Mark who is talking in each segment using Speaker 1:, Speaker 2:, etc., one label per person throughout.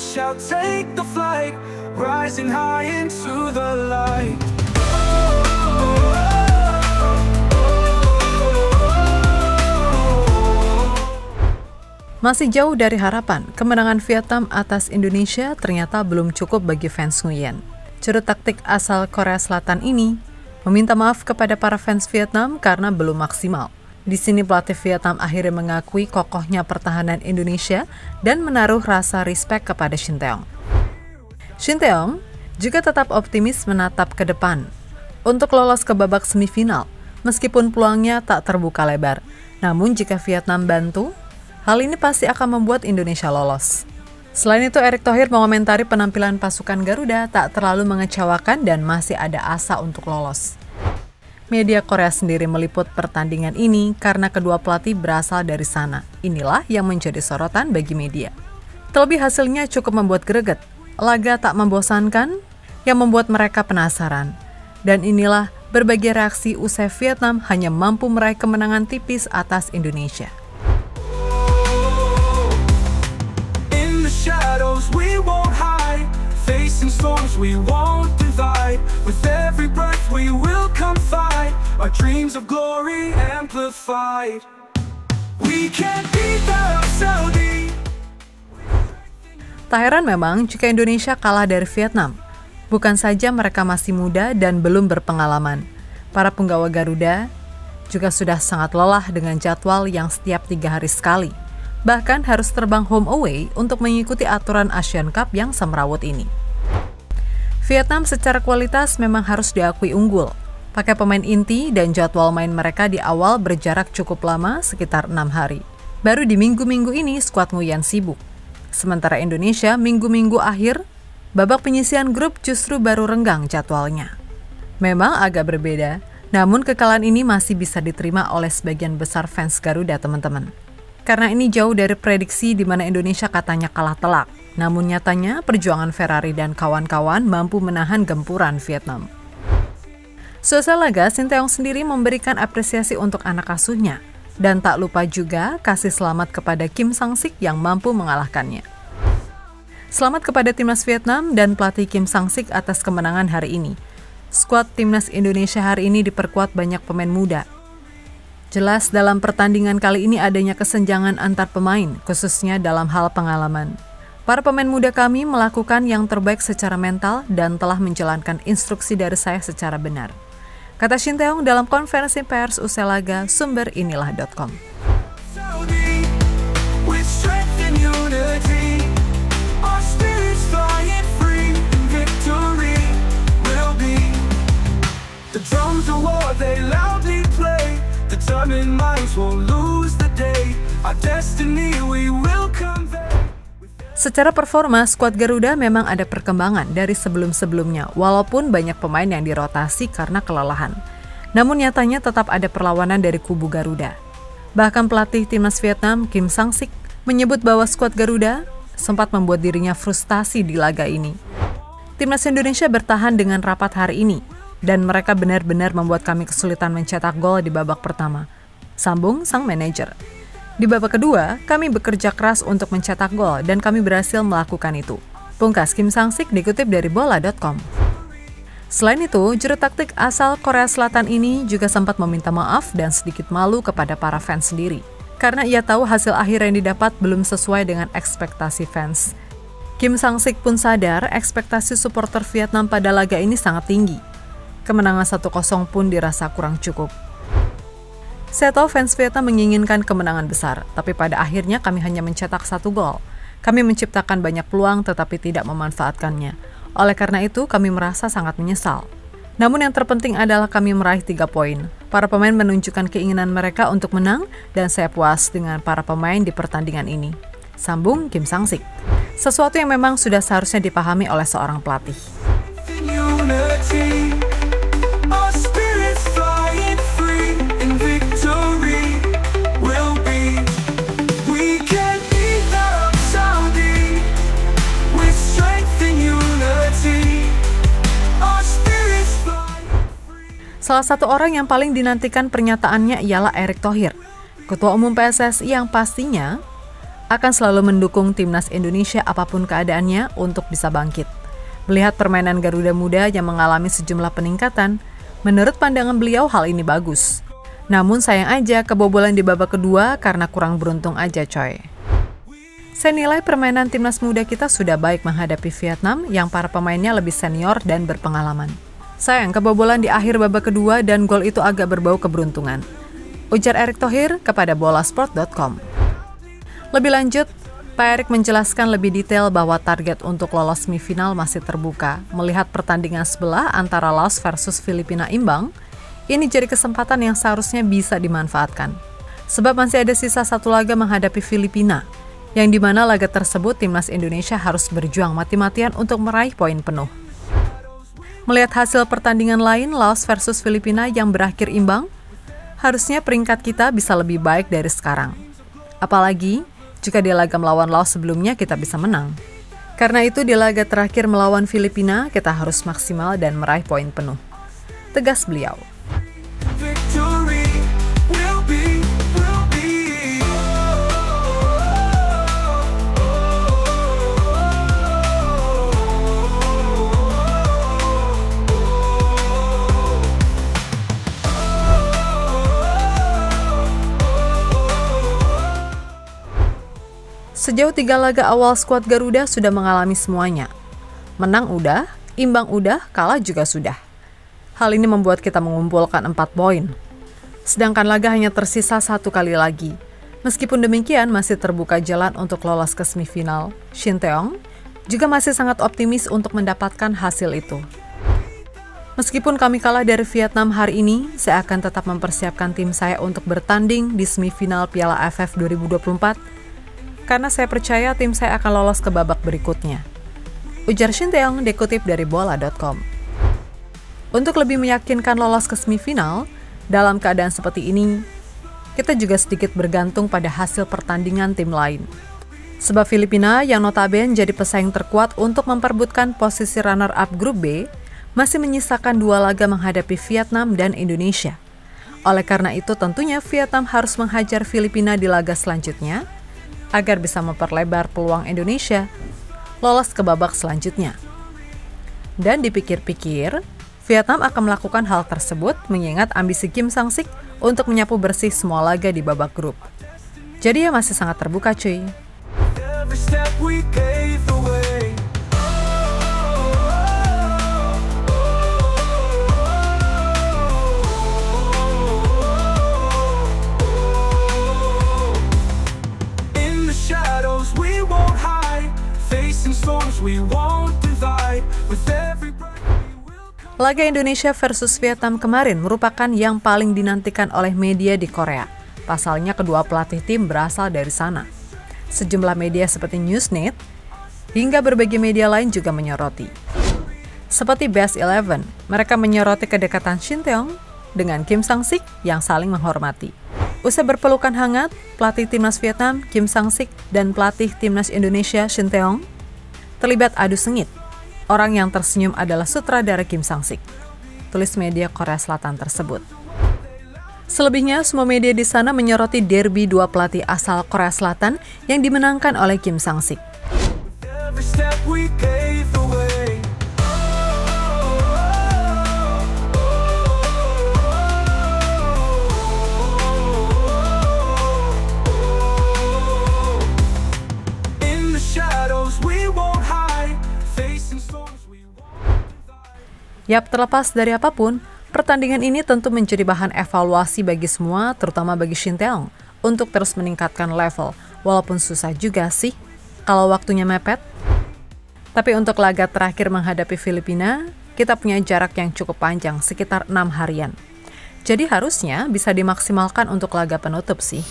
Speaker 1: shall take the flight, rising high into the light.
Speaker 2: Masih jauh dari harapan, kemenangan Vietnam atas Indonesia ternyata belum cukup bagi fans Nguyen. Juru taktik asal Korea Selatan ini meminta maaf kepada para fans Vietnam karena belum maksimal. Di sini pelatih Vietnam akhirnya mengakui kokohnya pertahanan Indonesia dan menaruh rasa respek kepada Shin Tae-yong. Shin Tae-yong juga tetap optimis menatap ke depan untuk lolos ke babak semifinal, meskipun peluangnya tak terbuka lebar. Namun jika Vietnam bantu, hal ini pasti akan membuat Indonesia lolos. Selain itu, Erick Thohir mengomentari penampilan pasukan Garuda tak terlalu mengecewakan dan masih ada asa untuk lolos. Media Korea sendiri meliput pertandingan ini karena kedua pelatih berasal dari sana. Inilah yang menjadi sorotan bagi media. Terlebih hasilnya cukup membuat greget. Laga tak membosankan yang membuat mereka penasaran. Dan inilah berbagai reaksi usai Vietnam hanya mampu meraih kemenangan tipis atas Indonesia.
Speaker 1: Shadows we won't hide, facing storms we won't divide. With every breath we will confide, our dreams of glory amplified. We can't beat the Saudi.
Speaker 2: Tak heran memang jika Indonesia kalah dari Vietnam. Bukan saja mereka masih muda dan belum berpengalaman. Para punggawa Garuda juga sudah sangat lelah dengan jadwal yang setiap 3 hari sekali. Bahkan harus terbang home away untuk mengikuti aturan Asian Cup yang semrawut ini. Vietnam secara kualitas memang harus diakui unggul. Pakai pemain inti dan jadwal main mereka di awal berjarak cukup lama, sekitar 6 hari. Baru di minggu-minggu ini skuad Nguyen sibuk. Sementara Indonesia minggu-minggu akhir, babak penyisihan grup justru baru renggang jadwalnya. Memang agak berbeda, namun kekalahan ini masih bisa diterima oleh sebagian besar fans Garuda, teman-teman. Karena ini jauh dari prediksi di mana Indonesia katanya kalah telak. Namun nyatanya perjuangan Ferrari dan kawan-kawan mampu menahan gempuran Vietnam. Selesai laga, Shin Tae-yong sendiri memberikan apresiasi untuk anak asuhnya. Dan tak lupa juga kasih selamat kepada Kim Sang-sik yang mampu mengalahkannya. Selamat kepada timnas Vietnam dan pelatih Kim Sang-sik atas kemenangan hari ini. Skuad timnas Indonesia hari ini diperkuat banyak pemain muda. Jelas dalam pertandingan kali ini adanya kesenjangan antar pemain, khususnya dalam hal pengalaman. Para pemain muda kami melakukan yang terbaik secara mental dan telah menjalankan instruksi dari saya secara benar. Kata Shin Tae-yong dalam konferensi pers usai laga, sumber inilah.com. Determined minds won't lose the day. Our destiny we will convey. Secara performa, skuad Garuda memang ada perkembangan dari sebelum-sebelumnya, walaupun banyak pemain yang dirotasi karena kelelahan. Namun nyatanya tetap ada perlawanan dari kubu Garuda. Bahkan pelatih timnas Vietnam, Kim Sang-sik, menyebut bahwa skuad Garuda sempat membuat dirinya frustasi di laga ini. Timnas Indonesia bertahan dengan rapat hari ini, dan mereka benar-benar membuat kami kesulitan mencetak gol di babak pertama. Sambung sang manajer. Di babak kedua, kami bekerja keras untuk mencetak gol dan kami berhasil melakukan itu. Pungkas Kim Sang-sik dikutip dari bola.com. Selain itu, juru taktik asal Korea Selatan ini juga sempat meminta maaf dan sedikit malu kepada para fans sendiri. Karena ia tahu hasil akhir yang didapat belum sesuai dengan ekspektasi fans. Kim Sang-sik pun sadar ekspektasi supporter Vietnam pada laga ini sangat tinggi. Kemenangan 1-0 pun dirasa kurang cukup. Saya tahu fans Vietnam menginginkan kemenangan besar, tapi pada akhirnya kami hanya mencetak 1 gol. Kami menciptakan banyak peluang tetapi tidak memanfaatkannya. Oleh karena itu, kami merasa sangat menyesal. Namun yang terpenting adalah kami meraih 3 poin. Para pemain menunjukkan keinginan mereka untuk menang dan saya puas dengan para pemain di pertandingan ini. Sambung Kim Sang-sik. Sesuatu yang memang sudah seharusnya dipahami oleh seorang pelatih. Salah satu orang yang paling dinantikan pernyataannya ialah Erick Thohir, Ketua Umum PSSI yang pastinya akan selalu mendukung timnas Indonesia apapun keadaannya untuk bisa bangkit. Melihat permainan Garuda Muda yang mengalami sejumlah peningkatan, menurut pandangan beliau hal ini bagus. Namun sayang aja kebobolan di babak kedua karena kurang beruntung aja coy. Saya nilai permainan timnas muda kita sudah baik menghadapi Vietnam yang para pemainnya lebih senior dan berpengalaman. Sayang kebobolan di akhir babak kedua dan gol itu agak berbau keberuntungan, ujar Erick Thohir kepada bolasport.com. Lebih lanjut, Pak Erick menjelaskan lebih detail bahwa target untuk lolos semifinal masih terbuka. Melihat pertandingan sebelah antara Laos versus Filipina imbang, ini jadi kesempatan yang seharusnya bisa dimanfaatkan. Sebab masih ada sisa satu laga menghadapi Filipina, yang dimana laga tersebut timnas Indonesia harus berjuang mati-matian untuk meraih poin penuh. Melihat hasil pertandingan lain Laos versus Filipina yang berakhir imbang, harusnya peringkat kita bisa lebih baik dari sekarang. Apalagi jika di laga melawan Laos sebelumnya kita bisa menang. Karena itu di laga terakhir melawan Filipina kita harus maksimal dan meraih poin penuh, tegas beliau. Sejauh 3 laga awal skuad Garuda sudah mengalami semuanya. Menang udah, imbang udah, kalah juga sudah. Hal ini membuat kita mengumpulkan 4 poin. Sedangkan laga hanya tersisa 1 kali lagi. Meskipun demikian masih terbuka jalan untuk lolos ke semifinal. Shin Tae-yong juga masih sangat optimis untuk mendapatkan hasil itu. Meskipun kami kalah dari Vietnam hari ini, saya akan tetap mempersiapkan tim saya untuk bertanding di semifinal Piala AFF 2024 karena saya percaya tim saya akan lolos ke babak berikutnya, ujar Shin Tae-yong dikutip dari bola.com. Untuk lebih meyakinkan lolos ke semifinal, dalam keadaan seperti ini, kita juga sedikit bergantung pada hasil pertandingan tim lain. Sebab Filipina yang notabene jadi pesaing terkuat untuk memperebutkan posisi runner-up grup B, masih menyisakan 2 laga menghadapi Vietnam dan Indonesia. Oleh karena itu tentunya Vietnam harus menghajar Filipina di laga selanjutnya, agar bisa memperlebar peluang Indonesia lolos ke babak selanjutnya. Dan dipikir-pikir, Vietnam akan melakukan hal tersebut mengingat ambisi Kim Sang-sik untuk menyapu bersih semua laga di babak grup. Jadi ya masih sangat terbuka cuy. Laga Indonesia versus Vietnam kemarin merupakan yang paling dinantikan oleh media di Korea. Pasalnya kedua pelatih tim berasal dari sana. Sejumlah media seperti Newsnet hingga berbagai media lain juga menyoroti. Seperti Best 11, mereka menyoroti kedekatan Shin Tae-yong dengan Kim Sang-sik yang saling menghormati. Usai berpelukan hangat, pelatih timnas Vietnam Kim Sang-sik dan pelatih timnas Indonesia Shin Tae-yong terlibat adu sengit. Orang yang tersenyum adalah sutradara Kim Sang-sik, tulis media Korea Selatan tersebut. Selebihnya, semua media di sana menyoroti derby 2 pelatih asal Korea Selatan yang dimenangkan oleh Kim Sang-sik. Yap, terlepas dari apapun, pertandingan ini tentu menjadi bahan evaluasi bagi semua, terutama bagi Shin Tae-yong, untuk terus meningkatkan level, walaupun susah juga sih kalau waktunya mepet. Tapi untuk laga terakhir menghadapi Filipina, kita punya jarak yang cukup panjang, sekitar 6 harian. Jadi harusnya bisa dimaksimalkan untuk laga penutup sih.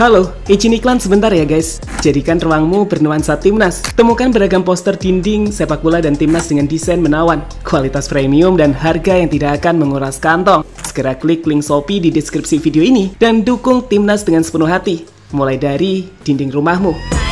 Speaker 3: Halo, izin iklan sebentar ya guys. Jadikan ruangmu bernuansa timnas. Temukan beragam poster dinding sepak bola dan timnas dengan desain menawan, kualitas premium, dan harga yang tidak akan menguras kantong. Segera klik link Shopee di deskripsi video ini dan dukung timnas dengan sepenuh hati, mulai dari dinding rumahmu.